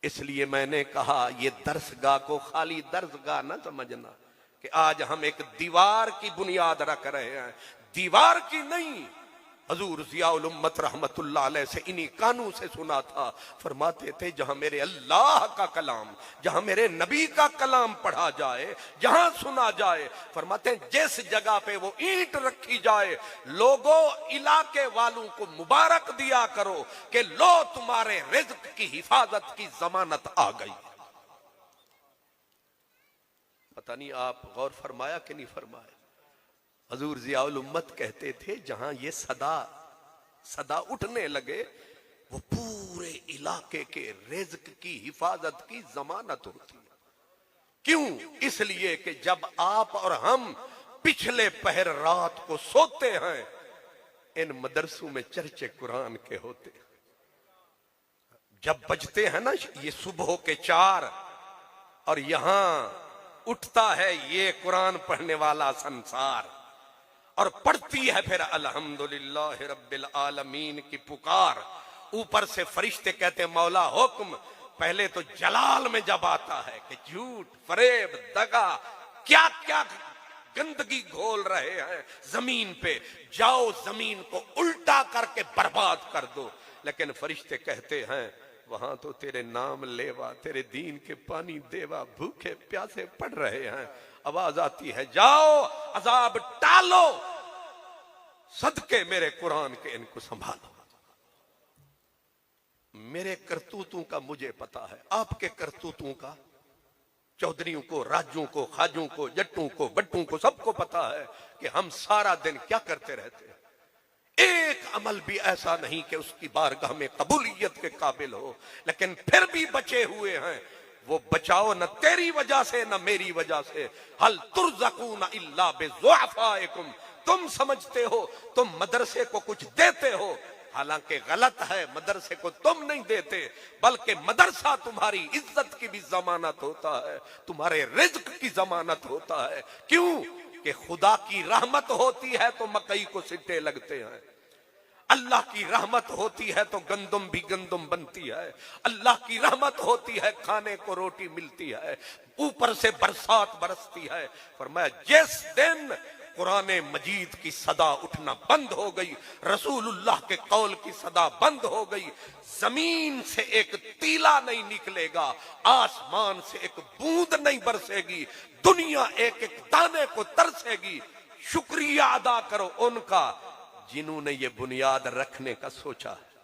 इसलिए मैंने कहा ये दर्सगाह को खाली दर्सगाह न समझना कि आज हम एक दीवार की बुनियाद रख रहे हैं, दीवार की नहीं। हजूर ज़ियाउल उम्मत रहमतुल्लाह अलैह से इन्हीं कानों से सुना था, फरमाते थे जहां मेरे अल्लाह का कलाम, जहां मेरे नबी का कलाम पढ़ा जाए, जहां सुना जाए, फरमाते हैं जिस जगह पे वो ईंट रखी जाए, लोगों इलाके वालों को मुबारक दिया करो कि लो तुम्हारे रिज्क की हिफाजत की जमानत आ गई। पता नहीं आप गौर फरमाया कि नहीं फरमाया। हजूर ज़ियाउल उम्मत कहते थे जहां ये सदा उठने लगे वो पूरे इलाके के रिज्क की हिफाजत की जमानत होती है। क्यों? इसलिए कि जब आप और हम पिछले पहर रात को सोते हैं, इन मदरसों में चर्चे कुरान के होते हैं। जब बजते हैं ना ये सुबह के 4 और यहां उठता है ये कुरान पढ़ने वाला संसार और पढ़ती है फिर अल्हम्दुलिल्लाह रब्बिल आलमीन की पुकार। ऊपर से फरिश्ते कहते हैं मौला हुक्म। पहले तो जलाल में जब आता है कि झूठ, फरेब, दगा, क्या क्या गंदगी घोल रहे हैं जमीन पे, जाओ जमीन को उल्टा करके बर्बाद कर दो। लेकिन फरिश्ते कहते हैं वहां तो तेरे नाम लेवा, तेरे दीन के पानी देवा, भूखे प्यासे पड़ रहे हैं। आवाज आती है जाओ अजाब टालो, सदके मेरे कुरान के इनको संभालो। मेरे करतूतों का मुझे पता है, आपके करतूतों का चौधरियों को, राजों को, खाजों को, जट्टों को, बट्टों को सबको पता है कि हम सारा दिन क्या करते रहते हैं। एक अमल भी ऐसा नहीं कि उसकी बारगाह में कबूलियत के काबिल हो, लेकिन फिर भी बचे हुए हैं। वो बचाओ न तेरी वजह से न मेरी वजह से। हल तुरज़क़ून इल्ला बिज़ुअफ़ाइकुम, तुम समझते हो तुम मदरसे को कुछ देते हो, हालांकि गलत है। मदरसे को तुम नहीं देते, बल्कि मदरसा तुम्हारी इज्जत की भी जमानत होता है, तुम्हारे रिज्क की जमानत होता है। क्यों? कि खुदा की रहमत होती है तो मकई को सिट्टे लगते हैं, अल्लाह की रहमत होती है तो गंदम भी गंदम बनती है, अल्लाह की रहमत होती है खाने को रोटी मिलती है, ऊपर से बरसात बरसती है। फरमाया जिस दिन कुरान मजीद की सदा उठना बंद हो गई, रसूलुल्लाह के कौल की सदा बंद हो गई, जमीन से एक तीला नहीं निकलेगा, आसमान से एक बूंद नहीं बरसेगी, दुनिया एक एक दाने को तरसेगी। शुक्रिया अदा करो उनका जिन्होंने ये बुनियाद रखने का सोचा है।